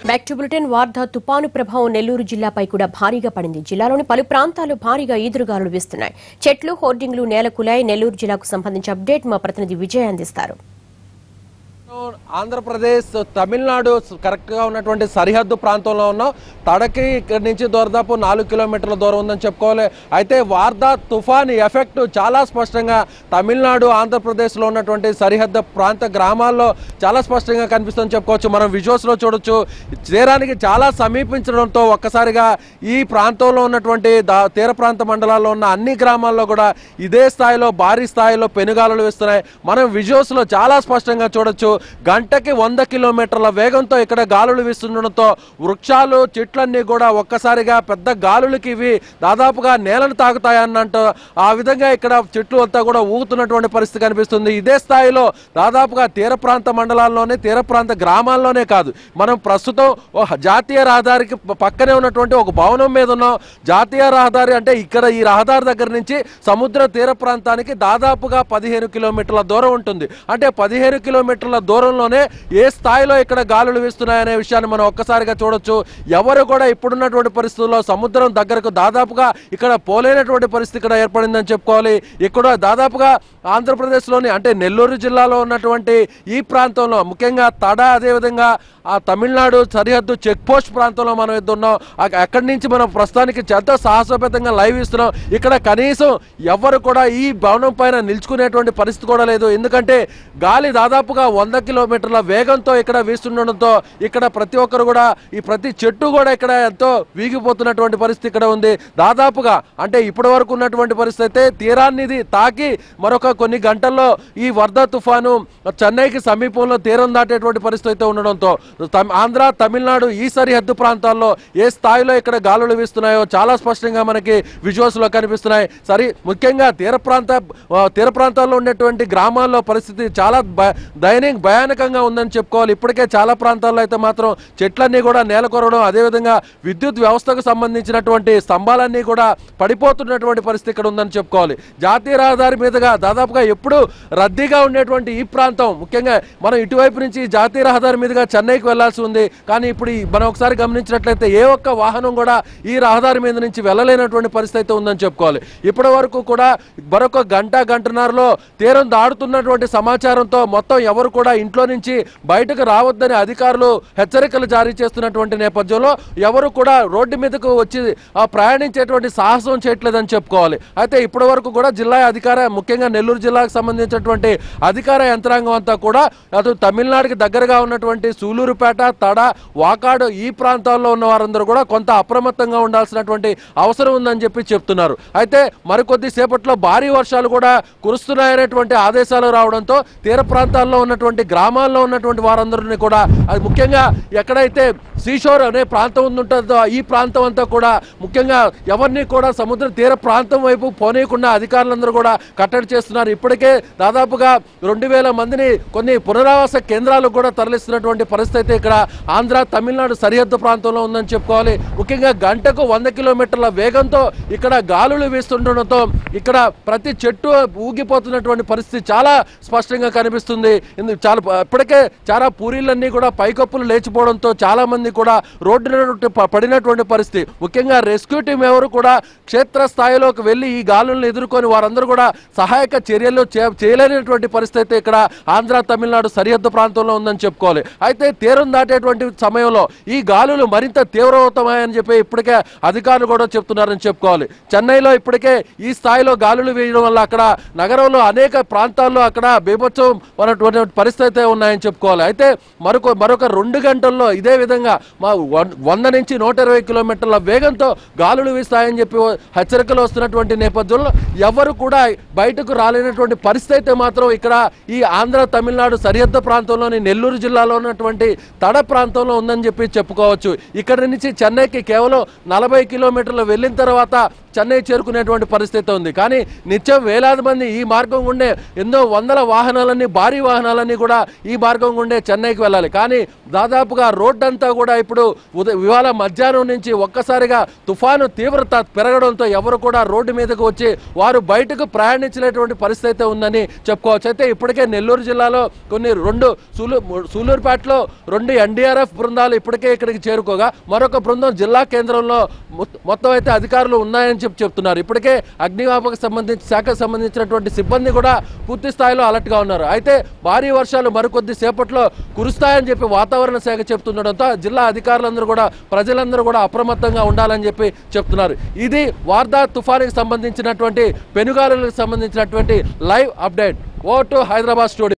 Back to bulletin. వార్ధ తుపాను ప్రభావం నెల్లూరు జిల్లాపై కూడా భారీగా పడింది. జిల్లాలోని పలు ప్రాంతాల్లో భారీగా ఈదురుగాలులు వీస్తున్నాయి. చెట్లు, హోర్డింగ్లు నేలకూలాయి. నెల్లూరు జిల్లాకు సంబంధించి అప్డేట్ మా ప్రతినిధి విజయ్ అందిస్తారు. ఆంధ్రప్రదేశ్ తమిళనాడు కరెక్ట్ గా ఉన్నటువంటి సరిహద్దు ప్రాంతంలో ఉన్నాం. తడకి ఇక్కడ నుంచి దాదాపు 4 కిలోమీటర్ల దూరం ఉందని చెప్పుకోవాలి. అయితే వార్ధా తుఫాన్ ఎఫెక్ట్ చాలా స్పష్టంగా తమిళనాడు ఆంధ్రప్రదేశ్ లో ఉన్నటువంటి సరిహద్దు ప్రాంత గ్రామాల్లో చాలా స్పష్టంగా కనిపిస్తుందని చెప్పుకోవచ్చు. మనం విజువల్స్ లో చూడొచ్చు. తీరానికి చాలా సమీపించడంతో ఒక్కసారిగా ఈ ప్రాంతంలో ఉన్నటువంటి తీర ప్రాంత మండలాల్లో ఉన్న అన్ని గ్రామాల్లో కూడా ఇదే స్థాయిలో భారీ స్థాయిలో పెనుగాలులు వీస్తున్నాయి. మనం విజువల్స్ లో చాలా స్పష్టంగా చూడొచ్చు. గంటకి 100 కిలోమీటర్ల వేగంతో ఇక్కడ గాలులు వీస్తుండడంతో వృక్షాలు చెట్లన్నీ కూడా ఒక్కసారిగా పెద్ద గాలులకి ఇవి దాదాపుగా నేలను తాగుతాయన్నట్టు ఆ విధంగా ఇక్కడ చెట్లు అంతా కూడా ఊగుతున్నటువంటి పరిస్థితి కనిపిస్తుంది. ఇదే స్థాయిలో దాదాపుగా తీర ప్రాంత మండలాల్లోనే తీర ప్రాంత గ్రామాల్లోనే కాదు, మనం ప్రస్తుతం జాతీయ రహదారికి పక్కనే ఉన్నటువంటి ఒక భవనం మీద ఉన్నాం. జాతీయ రహదారి అంటే ఇక్కడ ఈ రహదారి దగ్గర నుంచి సముద్ర తీర ప్రాంతానికి దాదాపుగా 15 కిలోమీటర్ల దూరం ఉంటుంది. అంటే 15 కిలోమీటర్ల దూరంలోనే ఏ స్థాయిలో ఇక్కడ గాలులు వీస్తున్నాయనే విషయాన్ని మనం ఒక్కసారిగా చూడొచ్చు. ఎవరు కూడా ఇప్పుడున్నటువంటి పరిస్థితుల్లో సముద్రం దగ్గరకు దాదాపుగా ఇక్కడ పోలేనటువంటి పరిస్థితి ఇక్కడ ఏర్పడిందని చెప్పుకోవాలి. ఇక్కడ దాదాపుగా ఆంధ్రప్రదేశ్లోని అంటే నెల్లూరు జిల్లాలో ఉన్నటువంటి ఈ ప్రాంతంలో ముఖ్యంగా తడ, అదేవిధంగా ఆ తమిళనాడు సరిహద్దు చెక్ పోస్ట్ ప్రాంతంలో మనం ఎదున్నాం. అక్కడి నుంచి మనం ప్రస్తుతానికి ఎంతో సాహసోపేతంగా లైవ్ ఇస్తున్నాం. ఇక్కడ కనీసం ఎవరు కూడా ఈ భవనం పైన నిల్చుకునేటువంటి పరిస్థితి కూడా లేదు. ఎందుకంటే గాలి దాదాపుగా 100 కిలోమీటర్ల వేగంతో ఇక్కడ వీస్తుండడంతో ఇక్కడ ప్రతి ఒక్కరు కూడా ఈ ప్రతి చెట్టు కూడా ఇక్కడ ఎంతో వీగిపోతున్నటువంటి పరిస్థితి ఇక్కడ ఉంది. దాదాపుగా అంటే ఇప్పటి వరకు ఉన్నటువంటి పరిస్థితి అయితే తీరాన్ని తాకి మరొక కొన్ని గంటల్లో ఈ వరద తుఫాను చెన్నైకి సమీపంలో తీరం దాటేటువంటి పరిస్థితి అయితే ఉండడంతో ఆంధ్ర, తమిళనాడు ఈ సరిహద్దు ప్రాంతాల్లో ఏ స్థాయిలో ఇక్కడ గాలులు వీస్తున్నాయో చాలా స్పష్టంగా మనకి విజువల్స్ లో కనిపిస్తున్నాయి. ముఖ్యంగా తీర ప్రాంతాల్లో ఉన్నటువంటి గ్రామాల్లో పరిస్థితి చాలా భయానకంగా ఉందని చెప్పుకోవాలి. ఇప్పటికే చాలా ప్రాంతాల్లో అయితే మాత్రం చెట్లన్నీ కూడా నేలకొరవడం, అదేవిధంగా విద్యుత్ వ్యవస్థకు సంబంధించినటువంటి స్తంభాలన్నీ కూడా పడిపోతున్నటువంటి పరిస్థితి ఇక్కడ ఉందని చెప్పుకోవాలి. జాతీయ రహదారి మీదుగా దాదాపుగా ఎప్పుడు రద్దీగా ఉండేటువంటి ఈ ప్రాంతం ముఖ్యంగా మనం ఇటువైపు నుంచి జాతీయ రహదారి మీదుగా చెన్నైకి వెళ్లాల్సి ఉంది. కానీ ఇప్పుడు మనం ఒకసారి గమనించినట్లయితే ఏ ఒక్క వాహనం కూడా ఈ రహదారి మీద నుంచి వెళ్ళలేనటువంటి పరిస్థితి అయితే ఉందని చెప్పుకోవాలి. ఇప్పటి వరకు కూడా మరొక గంటన్నరలో తీరం దాడుతున్నటువంటి సమాచారంతో మొత్తం ఎవరు కూడా ఇంట్లో నుంచి బయటకు రావద్దని అధికారులు హెచ్చరికలు జారీ చేస్తున్నటువంటి నేపథ్యంలో ఎవరు కూడా రోడ్డు మీదకు వచ్చి ప్రయాణించేటువంటి సాహసం చేయట్లేదని చెప్పుకోవాలి. అయితే ఇప్పటి వరకు కూడా జిల్లా ముఖ్యంగా నెల్లూరు జిల్లాకు సంబంధించినటువంటి అధికార యంత్రాంగం అంతా కూడా అటు తమిళనాడుకి దగ్గరగా ఉన్నటువంటి సూలూరుపేట, తడ, వాకాడు ఈ ప్రాంతాల్లో ఉన్న వారందరూ కూడా కొంత అప్రమత్తంగా ఉండాల్సినటువంటి అవసరం ఉందని చెప్పి చెప్తున్నారు. అయితే మరికొద్ది సేపట్లో భారీ వర్షాలు కూడా కురుస్తున్నాయనేటువంటి ఆదేశాలు రావడంతో తీర ప్రాంతాల్లో ఉన్నటువంటి గ్రామాల్లో ఉన్నటువంటి వారందరినీ కూడా అది ముఖ్యంగా ఎక్కడైతే సీషోర్ అనే ప్రాంతం ఉంటుందో ఈ ప్రాంతం అంతా కూడా ముఖ్యంగా ఎవరిని కూడా సముద్ర తీర ప్రాంతం వైపు పోనీయకుండా అధికారులందరూ కూడా కట్టడి చేస్తున్నారు. ఇప్పటికే దాదాపుగా 2000 మందిని కొన్ని పునరావాస కేంద్రాలకు కూడా తరలిస్తున్నటువంటి పరిస్థితి అయితే ఇక్కడ ఆంధ్ర, తమిళనాడు సరిహద్దు ప్రాంతంలో ఉందని చెప్పుకోవాలి. ముఖ్యంగా గంటకు 100 కిలోమీటర్ల వేగంతో ఇక్కడ గాలులు వీస్తుండడంతో ఇక్కడ ప్రతి చెట్టు ఊగిపోతున్నటువంటి పరిస్థితి చాలా స్పష్టంగా కనిపిస్తుంది. ఇప్పటికే చాలా పూరీలన్నీ కూడా పైకప్పులు లేచిపోవడంతో చాలా మంది కూడా రోడ్డు పడినటువంటి పరిస్థితి. ముఖ్యంగా రెస్క్యూ టీం ఎవరు కూడా క్షేత్ర స్థాయిలోకి వెళ్లి ఈ గాలులను ఎదుర్కొని వారందరూ కూడా సహాయక చర్యలు చేయలేనటువంటి పరిస్థితి అయితే ఇక్కడ ఆంధ్ర, తమిళనాడు సరిహద్దు ప్రాంతంలో ఉందని చెప్పుకోవాలి. అయితే తీరం దాటేటువంటి సమయంలో ఈ గాలులు మరింత తీవ్రమవుతాయని చెప్పి ఇప్పటికే అధికారులు కూడా చెప్తున్నారని చెప్పుకోవాలి. చెన్నైలో ఇప్పటికే ఈ స్థాయిలో గాలులు వేయడం వల్ల అక్కడ నగరంలో అనేక ప్రాంతాల్లో అక్కడ బీభత్సం అనేటువంటి పరిస్థితి ఉన్నాయని చెప్పుకోవాలి. అయితే మరొక 2 గంటల్లో ఇదే విధంగా 100 నుంచి 120 కిలోమీటర్ల వేగంతో గాలులు వీస్తాయని చెప్పి హెచ్చరికలు వస్తున్నటువంటి నేపథ్యంలో ఎవరు కూడా బయటకు రాలేనటువంటి పరిస్థితి మాత్రం ఇక్కడ ఈ ఆంధ్ర, తమిళనాడు సరిహద్దు ప్రాంతంలోని నెల్లూరు జిల్లాలో ఉన్నటువంటి తడ ప్రాంతంలో ఉందని చెప్పి చెప్పుకోవచ్చు. ఇక్కడి నుంచి చెన్నైకి కేవలం 40 కిలోమీటర్లు వెళ్ళిన తర్వాత చెన్నై చేరుకునేటువంటి పరిస్థితి ఉంది. కానీ నిత్యం వేలాది మంది ఈ మార్గం ఉండే ఎన్నో వందల వాహనాలన్నీ, భారీ వాహనాలన్నీ కూడా కూడా ఈ మార్గం గుండే చెన్నైకి వెళ్ళాలి. కానీ దాదాపుగా రోడ్డంతా కూడా ఇప్పుడు ఇవాళ మధ్యాహ్నం నుంచి ఒక్కసారిగా తుఫాను తీవ్రత పెరగడంతో ఎవరు కూడా రోడ్డు మీదకు వచ్చి వారు బయటకు ప్రయాణించలేటువంటి పరిస్థితి అయితే ఉందని చెప్పుకోవచ్చు. అయితే ఇప్పటికే నెల్లూరు జిల్లాలో కొన్ని సూలూరుపేటలో 2 NDRF బృందాలు ఇప్పటికే ఇక్కడికి చేరుకోగా మరొక బృందం జిల్లా కేంద్రంలో మొత్తం అయితే అధికారులు ఉన్నాయని చెప్తున్నారు. ఇప్పటికే అగ్నిమాపక శాఖకు సంబంధించినటువంటి సిబ్బంది కూడా పూర్తి స్థాయిలో అలర్ట్ గా ఉన్నారు. అయితే భారీ వర్షాలు మరికొద్ది సేపట్లో కురుస్తాయని చెప్పి వాతావరణ శాఖ చెప్తుండడంతో జిల్లా అధికారులందరూ కూడా ప్రజలందరూ కూడా అప్రమత్తంగా ఉండాలని చెప్పి చెప్తున్నారు. ఇది వార్దా తుఫానుకి సంబంధించినటువంటి పెనుగాలులకు సంబంధించినటువంటి live update. Over to Hyderabad studio.